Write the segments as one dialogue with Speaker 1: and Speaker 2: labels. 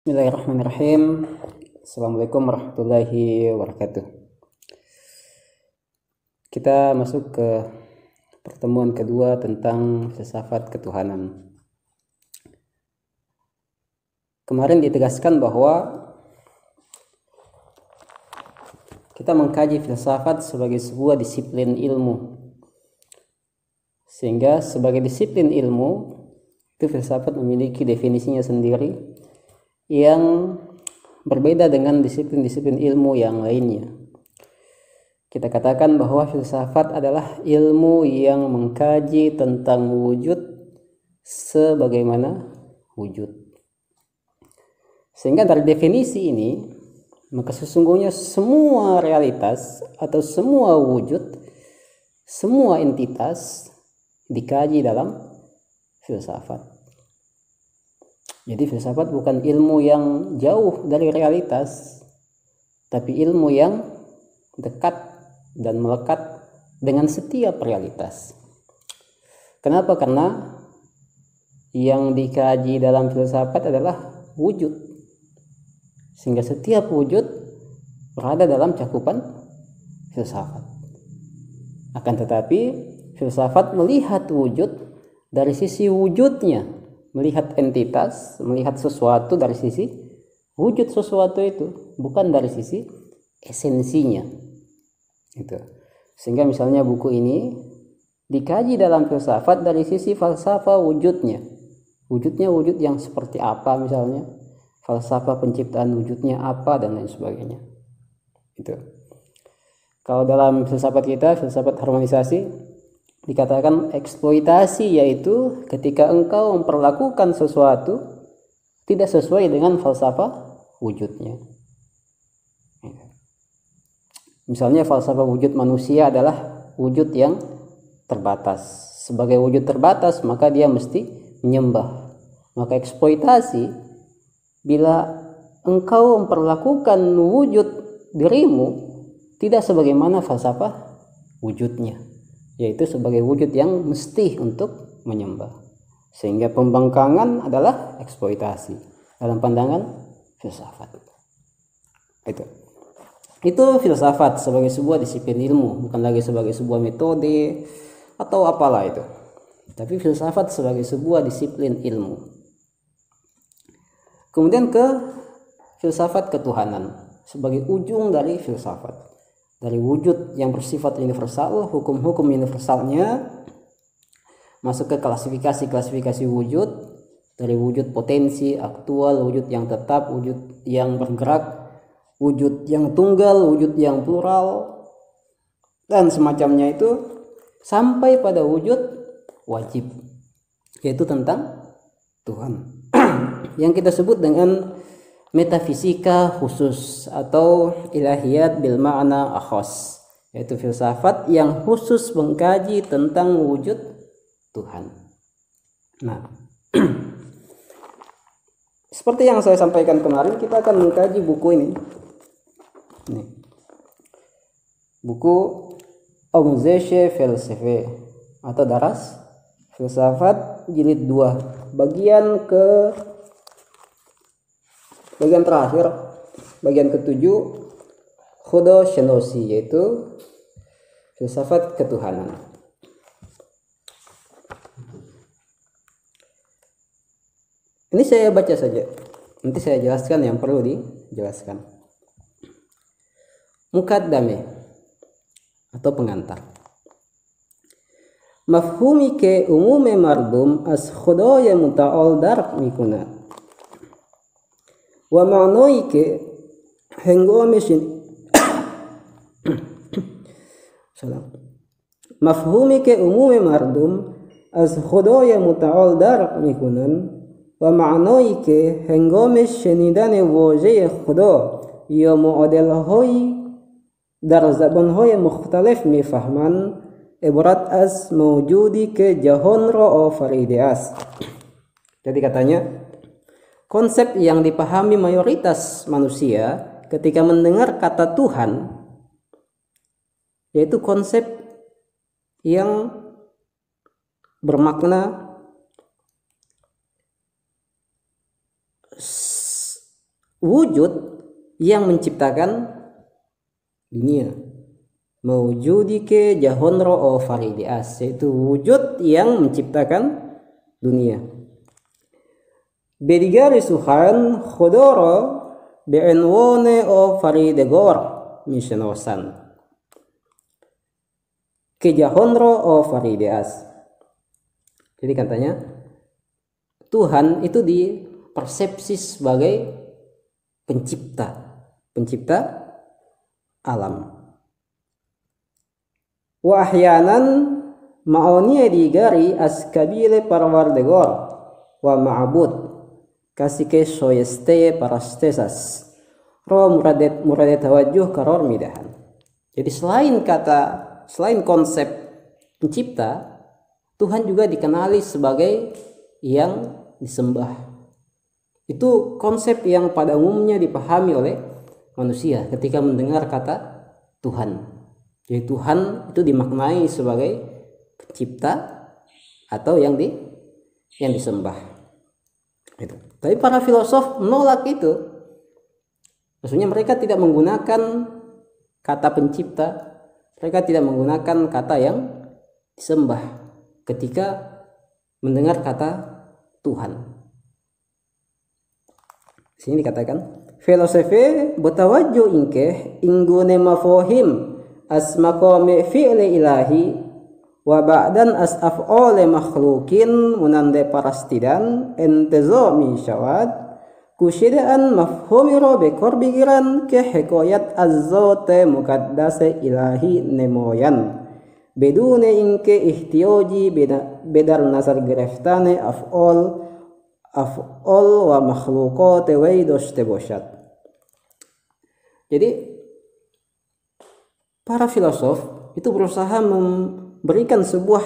Speaker 1: Bismillahirrahmanirrahim. Assalamualaikum warahmatullahi wabarakatuh. Kita masuk ke pertemuan kedua tentang filsafat ketuhanan. Kemarin ditegaskan bahwa kita mengkaji filsafat sebagai sebuah disiplin ilmu. Sehingga sebagai disiplin ilmu, itu filsafat memiliki definisinya sendiri yang berbeda dengan disiplin-disiplin ilmu yang lainnya. Kita katakan bahwa filsafat adalah ilmu yang mengkaji tentang wujud sebagaimana wujud. Sehingga dari definisi ini, maka sesungguhnya semua realitas atau semua wujud, semua entitas dikaji dalam filsafat. Jadi filsafat bukan ilmu yang jauh dari realitas, tapi ilmu yang dekat dan melekat dengan setiap realitas. Kenapa? Karena yang dikaji dalam filsafat adalah wujud. Sehingga setiap wujud berada dalam cakupan filsafat. Akan tetapi filsafat melihat wujud dari sisi wujudnya. Melihat entitas, melihat sesuatu dari sisi wujud sesuatu itu, bukan dari sisi esensinya. Itu. Sehingga misalnya buku ini dikaji dalam filsafat dari sisi falsafah wujudnya. Wujudnya wujud yang seperti apa misalnya, falsafah penciptaan wujudnya apa dan lain sebagainya. Itu. Kalau dalam filsafat kita, filsafat harmonisasi, dikatakan eksploitasi, yaitu ketika engkau memperlakukan sesuatu tidak sesuai dengan falsafah wujudnya. Misalnya falsafah wujud manusia adalah wujud yang terbatas. Sebagai wujud terbatas maka dia mesti menyembah. Maka eksploitasi bila engkau memperlakukan wujud dirimu tidak sebagaimana falsafah wujudnya, yaitu sebagai wujud yang mesti untuk menyembah. Sehingga pembangkangan adalah eksploitasi dalam pandangan filsafat. Itu filsafat sebagai sebuah disiplin ilmu, bukan lagi sebagai sebuah metode atau apalah itu. Tapi filsafat sebagai sebuah disiplin ilmu. Kemudian ke filsafat ketuhanan sebagai ujung dari filsafat. Dari wujud yang bersifat universal, hukum-hukum universalnya, masuk ke klasifikasi wujud, dari wujud potensi, aktual, wujud yang tetap, wujud yang bergerak, wujud yang tunggal, wujud yang plural, dan semacamnya itu, sampai pada wujud wajib, yaitu tentang Tuhan. Yang kita sebut dengan metafisika khusus atau ilahiyat bil ma'na akhos, yaitu filsafat yang khusus mengkaji tentang wujud Tuhan. Nah, seperti yang saya sampaikan kemarin, kita akan mengkaji buku ini. Buku Amuzeshe Felsefe atau Daras Filsafat jilid 2, bagian terakhir, bagian ke-7, Khodo Shenosi, yaitu filsafat ketuhanan. Ini saya baca saja, nanti saya jelaskan yang perlu dijelaskan. Mukaddame atau pengantar. Mafhumi ke umume mardum as khodoya muta'al dar mikuna. Wa ma'noi ke hengome salam. Mafhumi ke umume mardum as khodoya muta'al dar mikunan wa ma'noi ke hengome shenidane wajhe khodo ya mu'adil hoy dar zaban hoy mukhtalif mifahman ibarat as mawjudi ke jahon ro'o farideas. Jadi katanya, konsep yang dipahami mayoritas manusia ketika mendengar kata Tuhan, yaitu konsep yang bermakna wujud yang menciptakan dunia. Mawjudike jahonro o faridias, yaitu wujud yang menciptakan dunia. Bedigari suhan khodoro be'enwone o faridegor misenosan. Kejahonro o faridias. Jadi katanya Tuhan itu dipersepsi sebagai pencipta alam. Wa ahyanan ma'oniya digari askabile parwardegor wa ma'bud kasike soyeste parastesas ro muradet tawajuh karor midahan. Jadi selain konsep pencipta, Tuhan juga dikenali sebagai yang disembah. Itu konsep yang pada umumnya dipahami oleh manusia ketika mendengar kata Tuhan. Jadi Tuhan itu dimaknai sebagai pencipta atau yang disembah. Itu. Tapi para filosof menolak itu. Maksudnya mereka tidak menggunakan kata pencipta, mereka tidak menggunakan kata yang disembah ketika mendengar kata Tuhan. Sini dikatakan filosofi bertawajjuh ingkeh inggune mafohim as maqami fi'li ilahi wa ba'dan as af'ole makhlukin munande parastidan entezami syawad kusyidaan mafhumiro bekor bigiran ke hikoyat azzote mukaddase ilahi nemoyan bedune inke ihtiyoji bedar nazar gereftane af'ol wa makhlukote weidoste bosyat. Jadi para filosof itu berusaha memberikan sebuah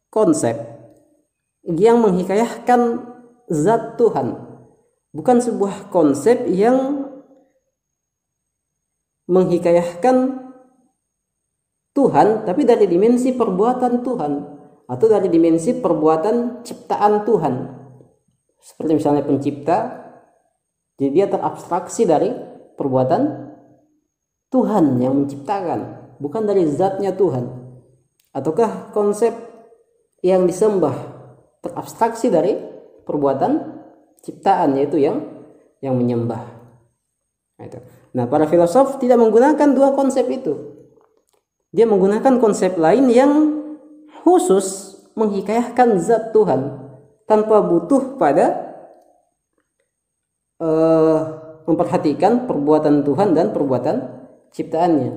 Speaker 1: konsep yang menghikayahkan zat Tuhan, bukan sebuah konsep yang menghikayahkan Tuhan tapi dari dimensi perbuatan Tuhan atau dari dimensi perbuatan ciptaan Tuhan. Seperti misalnya pencipta, jadi dia terabstraksi dari perbuatan Tuhan yang menciptakan, bukan dari zatnya Tuhan. Ataukah konsep yang disembah terabstraksi dari perbuatan ciptaan, yaitu yang menyembah. Nah, para filosof tidak menggunakan dua konsep itu. Dia menggunakan konsep lain yang khusus menghikayahkan zat Tuhan tanpa butuh pada memperhatikan perbuatan Tuhan dan perbuatan ciptaannya.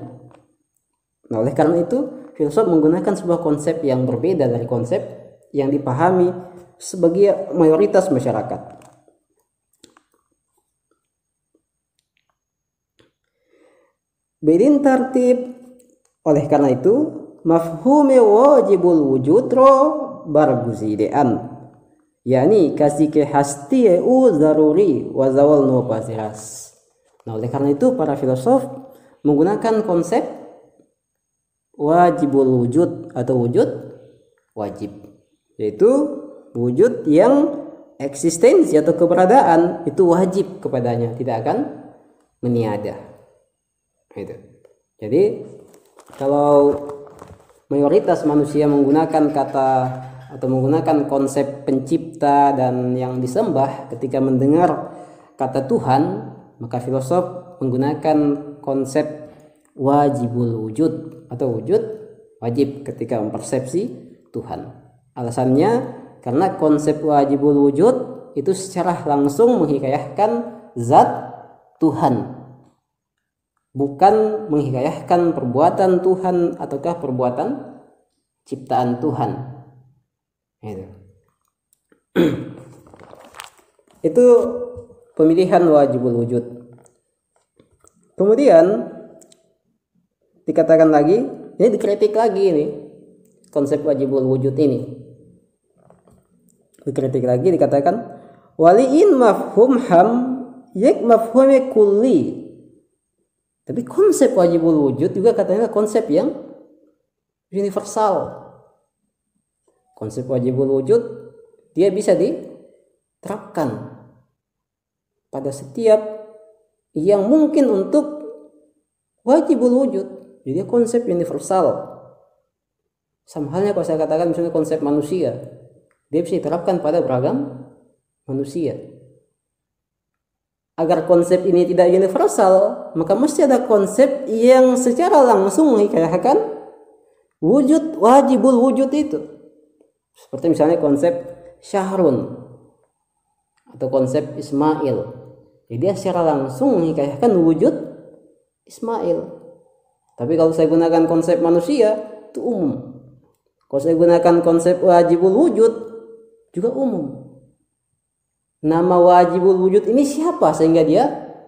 Speaker 1: Nah, oleh karena itu filsuf menggunakan sebuah konsep yang berbeda dari konsep yang dipahami sebagai mayoritas masyarakat. Bedin tertib, oleh karena itu mafhume wajibul wujud ro barguzidean, yakni kasike hastie u zaruri wa zawal no pasiras. Nah, oleh karena itu para filosof menggunakan konsep wajibul wujud atau wujud wajib, yaitu wujud yang eksistensi atau keberadaan itu wajib kepadanya, tidak akan meniada. Gitu. Jadi kalau mayoritas manusia menggunakan kata atau menggunakan konsep pencipta dan yang disembah ketika mendengar kata Tuhan, maka filosof menggunakan konsep wajibul wujud atau wujud wajib ketika mempersepsi Tuhan. Alasannya karena konsep wajibul wujud itu secara langsung menghikayahkan zat Tuhan, bukan menghikayahkan perbuatan Tuhan ataukah perbuatan ciptaan Tuhan. Itu pemilihan wajibul wujud. Kemudian dikatakan lagi, ini dikritik lagi ini konsep wajibul wujud ini. Dikritik lagi, dikatakan waliin mafhum ham yek mafhume kulli. Tapi konsep wajibul wujud juga katanya konsep yang universal. Konsep wajibul wujud dia bisa diterapkan pada setiap yang mungkin untuk wajibul wujud. Jadi konsep universal. Sama halnya kalau saya katakan misalnya konsep manusia, dia bisa diterapkan pada beragam manusia. Agar konsep ini tidak universal, maka mesti ada konsep yang secara langsung menghikayahkan wujud wajibul wujud itu. Seperti misalnya konsep Syahrun atau konsep Ismail. Jadi dia secara langsung menghikayahkan wujud Ismail. Tapi kalau saya gunakan konsep manusia itu umum. Kalau saya gunakan konsep wajibul wujud juga umum. Nama wajibul wujud ini siapa sehingga dia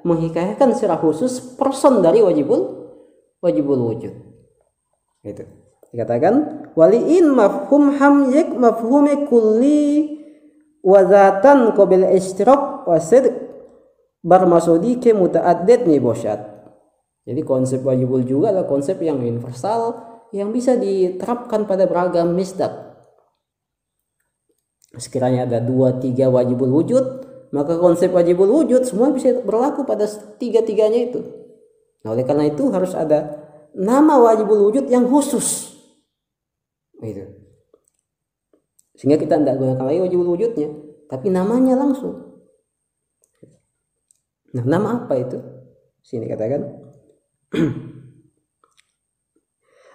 Speaker 1: menghikayahkan secara khusus person dari wajibul wujud. Itu. Dikatakan waliin mafhum hamyik mafhumi kulli wazatan qabil istiraq wasid barmasudi ke mutaaddid nibosyat. Jadi konsep wajibul juga adalah konsep yang universal yang bisa diterapkan pada beragam misdak. Sekiranya ada 2-3 wajibul wujud, maka konsep wajibul wujud semua bisa berlaku pada tiga-tiganya itu. Nah, oleh karena itu harus ada nama wajibul wujud yang khusus. Itu. Sehingga kita tidak gunakan lagi wajibul wujudnya, tapi namanya langsung. Nah, nama apa itu? Sini katakan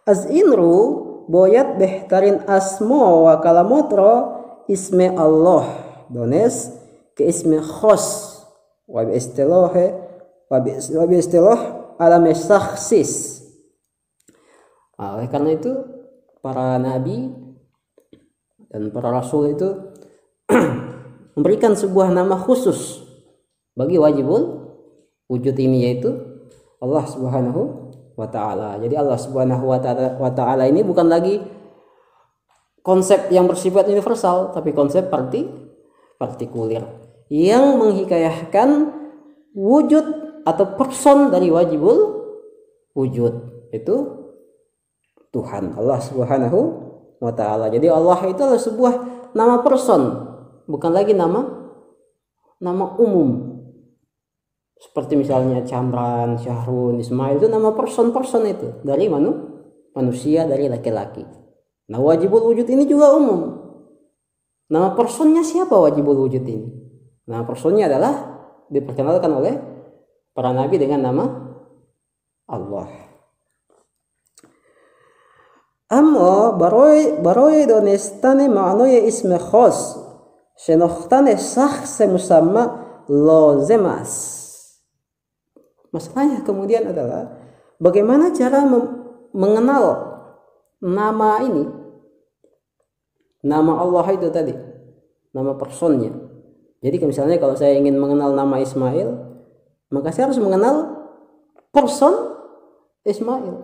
Speaker 1: Az-inru boyat behtarin asmo wa kalamotro isme Allah dones ke isme khos wa bi istilah alame sakhsis. Oleh karena itu para nabi dan para rasul itu memberikan sebuah nama khusus bagi wajibul wujud ini, yaitu Allah Subhanahu wa ta'ala. Jadi Allah Subhanahu wa ta'ala ini bukan lagi konsep yang bersifat universal, tapi konsep partikulir yang menghikayahkan wujud atau person dari wajibul wujud, itu Tuhan Allah Subhanahu wa ta'ala. Jadi Allah itu adalah sebuah nama person, bukan lagi nama umum. Seperti misalnya Camran, Syahrun, Ismail, itu nama person itu dari manusia, dari laki-laki. Nah, wajibul wujud ini juga umum. Nama personnya siapa wajibul wujud ini? Nama personnya adalah diperkenalkan oleh para nabi dengan nama Allah. Amma baroy donestane ma'noye isme khos shenokhtane shakhs musamma lozemas. Masalahnya kemudian adalah bagaimana cara mengenal nama ini, nama Allah itu tadi, nama personnya. Jadi misalnya kalau saya ingin mengenal nama Ismail, maka saya harus mengenal person Ismail.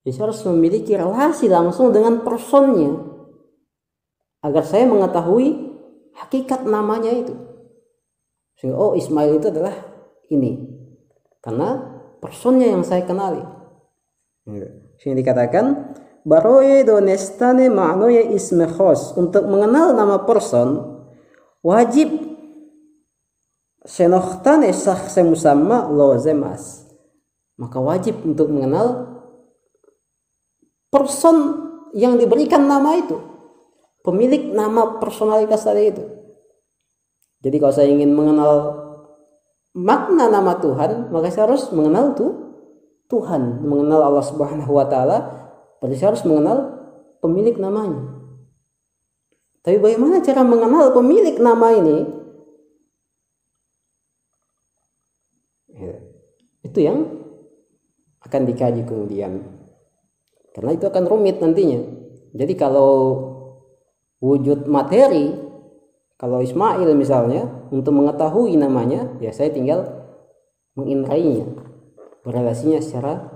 Speaker 1: Jadi saya harus memiliki relasi langsung dengan personnya agar saya mengetahui hakikat namanya itu. Sehingga oh, Ismail itu adalah ini, karena personnya yang saya kenali. Sehingga dikatakan baroye donestane ma'noye isme khos. Untuk mengenal nama person wajib senokhtane shakhse musamma lozemas. Maka wajib untuk mengenal person yang diberikan nama itu, pemilik nama personalitas tadi itu. Jadi kalau saya ingin mengenal makna nama Tuhan, maka saya harus mengenal Tuhan, mengenal Allah Subhanahu wa ta'ala, berarti saya harus mengenal pemilik namanya. Tapi bagaimana cara mengenal pemilik nama ini? Itu yang akan dikaji kemudian, karena itu akan rumit nantinya. Jadi kalau wujud materi, kalau Ismail misalnya, untuk mengetahui namanya, ya saya tinggal mengindrainya, berrelasinya secara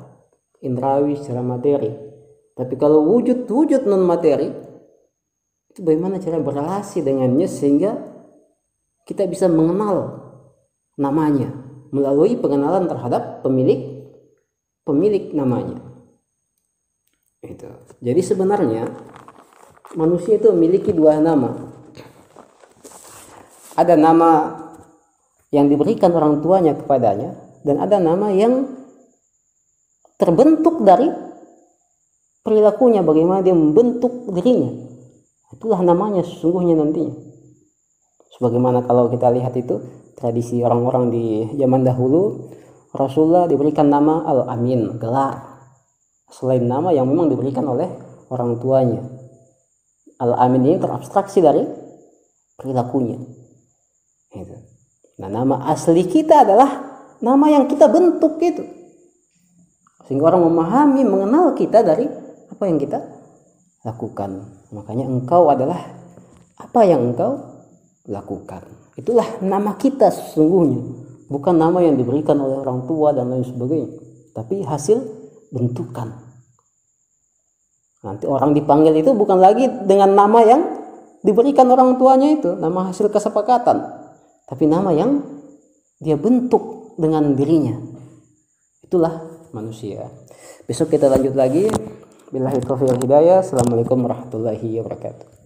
Speaker 1: indrawi, secara materi. Tapi kalau wujud non materi, itu bagaimana cara berrelasi dengannya sehingga kita bisa mengenal namanya melalui pengenalan terhadap pemilik namanya. Itu. Jadi sebenarnya manusia itu memiliki dua nama. Ada nama yang diberikan orang tuanya kepadanya, dan ada nama yang terbentuk dari perilakunya, bagaimana dia membentuk dirinya. Itulah namanya sesungguhnya nantinya. Sebagaimana kalau kita lihat itu tradisi orang-orang di zaman dahulu, Rasulullah diberikan nama Al-Amin, gelar selain nama yang memang diberikan oleh orang tuanya. Al-Amin ini terabstraksi dari perilakunya. Nah, nama asli kita adalah nama yang kita bentuk itu, sehingga orang memahami, mengenal kita dari apa yang kita lakukan. Makanya engkau adalah apa yang engkau lakukan. Itulah nama kita sesungguhnya, bukan nama yang diberikan oleh orang tua dan lain sebagainya, tapi hasil bentukan. Nanti orang dipanggil itu bukan lagi dengan nama yang diberikan orang tuanya itu, nama hasil kesepakatan, tapi nama yang dia bentuk dengan dirinya. Itulah manusia. Besok kita lanjut lagi. Billahi taufiq wal hidayah. Assalamualaikum warahmatullahi wabarakatuh.